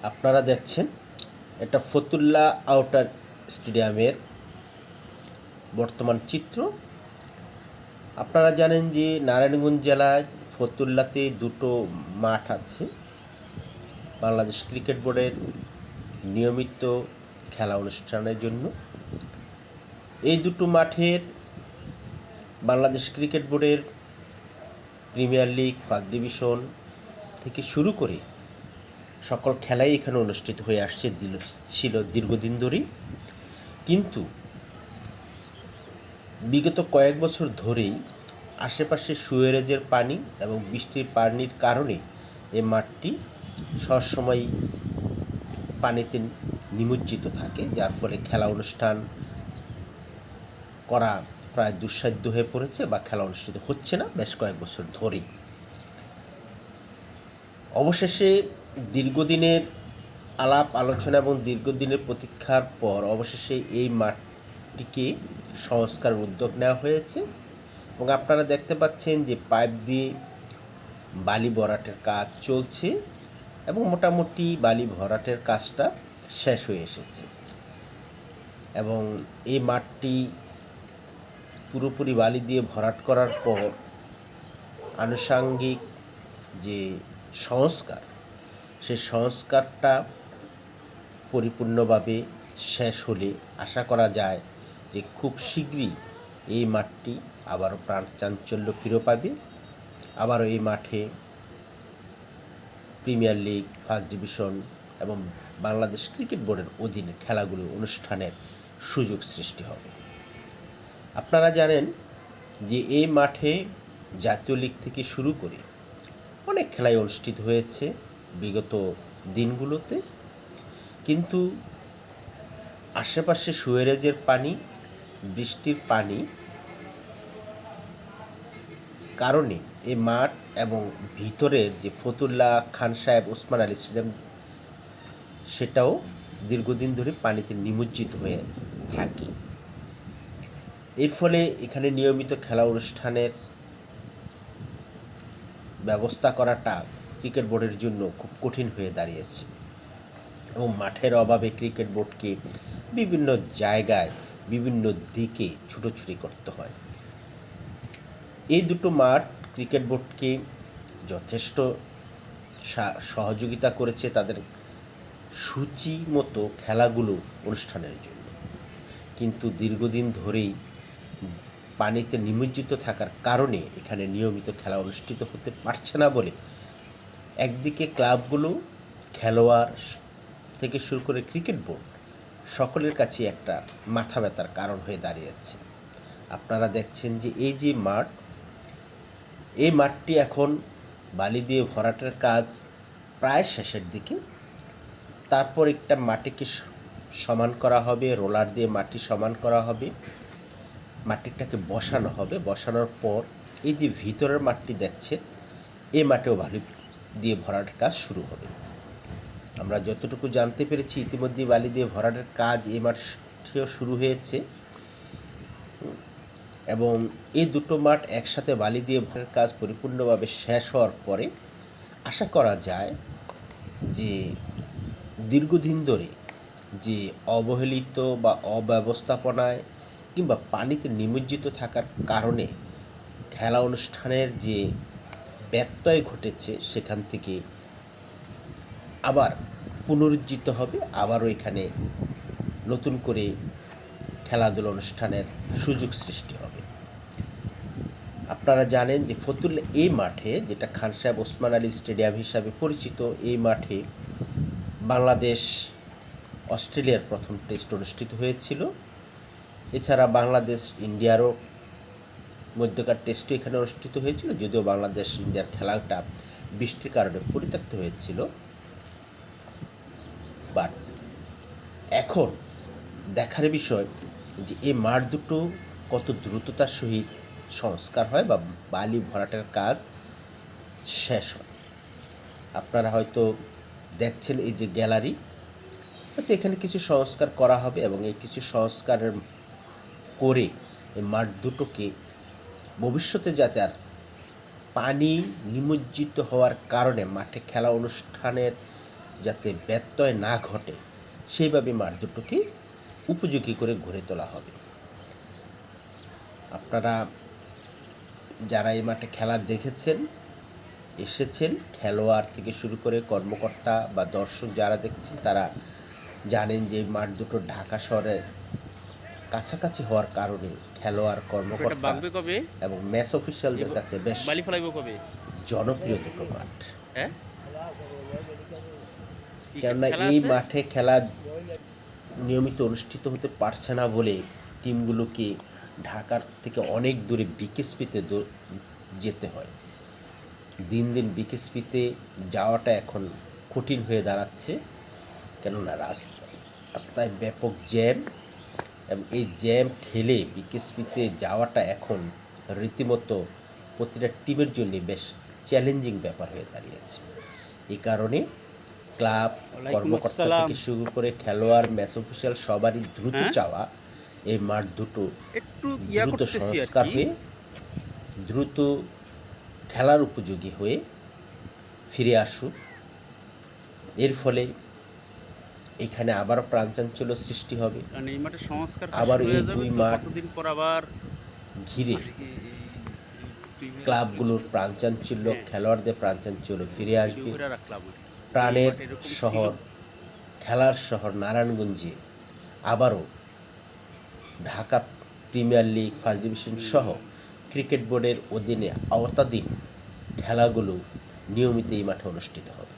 আপনারা দেখছেন এটা ফতুল্লা আউটার স্টেডিয়ামের বর্তমান চিত্র। আপনারা জানেন যে নারায়ণগঞ্জ জেলায় ফতুল্লাতে দুটো মাঠ আছে বাংলাদেশ ক্রিকেট বোর্ডের নিয়মিত খেলা অনুষ্ঠানের জন্য। এই দুটো মাঠের বাংলাদেশ ক্রিকেট বোর্ডের প্রিমিয়ার লিগ, ফার্স্ট ডিভিশন থেকে শুরু করে সকল খেলাই এখানে অনুষ্ঠিত হয়ে আসছে ছিল দীর্ঘদিন ধরেই। কিন্তু বিগত কয়েক বছর ধরেই আশেপাশে সুয়েরেজের পানি এবং বৃষ্টির পানির কারণে এই মাঠটি সবসময় পানিতে নিমজ্জিত থাকে, যার ফলে খেলা অনুষ্ঠান করা প্রায় দুঃসাধ্য হয়ে পড়েছে বা খেলা অনুষ্ঠিত হচ্ছে না বেশ কয়েক বছর ধরেই। অবশেষে দীর্ঘদিনের আলাপ আলোচনা এবং দীর্ঘদিনের প্রতীক্ষার পর অবশেষে এই মাঠটিকে সংস্কারের উদ্যোগ নেওয়া হয়েছে এবং আপনারা দেখতে পাচ্ছেন যে পাইপ দিয়ে বালি ভরাটের কাজ চলছে এবং মোটামুটি বালি ভরাটের কাজটা শেষ হয়ে এসেছে এবং এই মাঠটি পুরোপুরি বালি দিয়ে ভরাট করার পর আনুষাঙ্গিক যে সংস্কার, সেই সংস্কারটা পরিপূর্ণভাবে শেষ হলে আশা করা যায় যে খুব শীঘ্রই এই মাঠটি আবারও প্রাণ চাঞ্চল্য ফিরে পাবে। আবারও এই মাঠে প্রিমিয়ার লিগ, ফার্স্ট ডিভিশন এবং বাংলাদেশ ক্রিকেট বোর্ডের অধীনে খেলাগুলো অনুষ্ঠানের সুযোগ সৃষ্টি হবে। আপনারা জানেন যে এই মাঠে জাতীয় লিগ থেকে শুরু করে অনেক খেলাই অনুষ্ঠিত হয়েছে বিগত দিনগুলোতে, কিন্তু আশেপাশে সুয়েরেজের পানি, বৃষ্টির পানি কারণে এই মাঠ এবং ভিতরের যে ফতুল্লা খান সাহেব ওসমান আলী স্টেডিয়াম সেটাও দীর্ঘদিন ধরে পানিতে নিমজ্জিত হয়ে থাকে। এর ফলে এখানে নিয়মিত খেলা অনুষ্ঠানের ব্যবস্থা করাটা ক্রিকেট বোর্ডের জন্য খুব কঠিন হয়ে দাঁড়িয়েছে এবং মাঠের অভাবে ক্রিকেট বোর্ডকে বিভিন্ন জায়গায় বিভিন্ন দিকে ছুটোছুটি করতে হয়। এই দুটো মাঠ ক্রিকেট বোর্ডকে যথেষ্ট সহযোগিতা করেছে তাদের সূচি মতো খেলাগুলো অনুষ্ঠানের জন্য, কিন্তু দীর্ঘদিন ধরেই পানিতে নিমজ্জিত থাকার কারণে এখানে নিয়মিত খেলা অনুষ্ঠিত হতে পারছে না বলে একদিকে ক্লাবগুলো, খেলোয়াড় থেকে শুরু করে ক্রিকেট বোর্ড সকলের কাছে একটা মাথা ব্যথার কারণ হয়ে দাঁড়িয়েছে। আপনারা দেখছেন যে এই যে মাঠ, এই মাঠটি এখন বালি দিয়ে ভরাটের কাজ প্রায় শেষের দিকে। তারপর একটা মাটিকে সমান করা হবে, রোলার দিয়ে মাটি সমান করা হবে, মাটিটাকে বসানো হবে। বসানোর পর এই যে ভিতরের মাঠটি দেখছেন, এই মাঠেও বালি দিয়ে ভরাটের কাজ শুরু হবে। আমরা যতটুকু জানতে পেরেছি ইতিমধ্যে বালি দিয়ে ভরাটের কাজ এই মাঠেও শুরু হয়েছে এবং এই দুটো মাঠ একসাথে বালি দিয়ে ভরাটের কাজ পরিপূর্ণভাবে শেষ হওয়ার পরে আশা করা যায় যে দীর্ঘদিন ধরে যে অবহেলিত বা অব্যবস্থাপনায় কিংবা পানিতে নিমজ্জিত থাকার কারণে খেলা অনুষ্ঠানের যে ব্যত্যয় ঘটেছে সেখান থেকে আবার পুনরুজ্জীবিত হবে, আবারও এখানে নতুন করে খেলাধুলা অনুষ্ঠানের সুযোগ সৃষ্টি হবে। আপনারা জানেন যে ফতুল্লা এই মাঠে, যেটা খান সাহেব ওসমান আলী স্টেডিয়াম হিসাবে পরিচিত, এই মাঠে বাংলাদেশ অস্ট্রেলিয়ার প্রথম টেস্ট অনুষ্ঠিত হয়েছিল। এছাড়া বাংলাদেশ ইন্ডিয়ারও মধ্যকার টেস্টও এখানে অনুষ্ঠিত হয়েছিল, যদিও বাংলাদেশ ইন্ডিয়ার খেলাটা বৃষ্টির কারণে পরিত্যক্ত হয়েছিল। বাট এখন দেখার বিষয় যে এই মাঠ দুটো কত দ্রুততার সহিত সংস্কার হয় বা বালি ভরাটের কাজ শেষ হয়। আপনারা হয়তো দেখছেন এই যে গ্যালারি, হয়তো এখানে কিছু সংস্কার করা হবে এবং এই কিছু সংস্কারের করে এই মাঠ দুটোকে ভবিষ্যতে যাতে আর পানি নিমজ্জিত হওয়ার কারণে মাঠে খেলা অনুষ্ঠানের যাতে ব্যত্যয় না ঘটে সেইভাবে মাঠ দুটোকে উপযোগী করে গড়ে তোলা হবে। আপনারা যারা এই মাঠে খেলা দেখেছেন, এসেছেন, খেলোয়াড় থেকে শুরু করে কর্মকর্তা বা দর্শক যারা দেখেছেন তারা জানেন যে এই মাঠ দুটো ঢাকা শহরের কাছাকাছি হওয়ার কারণে খেলোয়াড়, কর্মকর্তা এবং ম্যাচ অফিসিয়ালদের কাছে বেশ জনপ্রিয় দুটো মাঠ। কেননা এই মাঠে খেলা নিয়মিত অনুষ্ঠিত হতে পারছে না বলে টিমগুলোকে ঢাকার থেকে অনেক দূরে বিকেএসপিতে যেতে হয়। দিন দিন বিকেএসপিতে যাওয়াটা এখন কঠিন হয়ে দাঁড়াচ্ছে, কেননা রাস্তায় ব্যাপক জ্যাম, এবং এই জ্যাম ঠেলে বিকেএসপিতে যাওয়াটা এখন রীতিমতো প্রতিটা টিমের জন্য বেশ চ্যালেঞ্জিং ব্যাপার হয়ে দাঁড়িয়েছে। এই কারণে ক্লাব, কর্মকর্তা থেকে শুরু করে খেলোয়াড়, ম্যাচ অফিসিয়াল সবারই দ্রুত চাওয়া এই মাঠ দুটো দ্রুত সংস্কার হয়ে দ্রুত খেলার উপযোগী হয়ে ফিরে আসুক। এর ফলে এখানে আবার প্রাণচাঞ্চল্য সৃষ্টি হবে। আবার এই দুই মাঠ ঘিরে ক্লাবগুলোর প্রাণচাঞ্চল্য, খেলোয়াড়দের প্রাণচাঞ্চল্য ফিরে আসবে। প্রাণের শহর, খেলার শহর নারায়ণগঞ্জে আবারও Dhaka premier league, first division সহ ক্রিকেট বোর্ডের অধীনে আওতাধীন খেলাগুলো নিয়মিত এই মাঠে অনুষ্ঠিত হবে।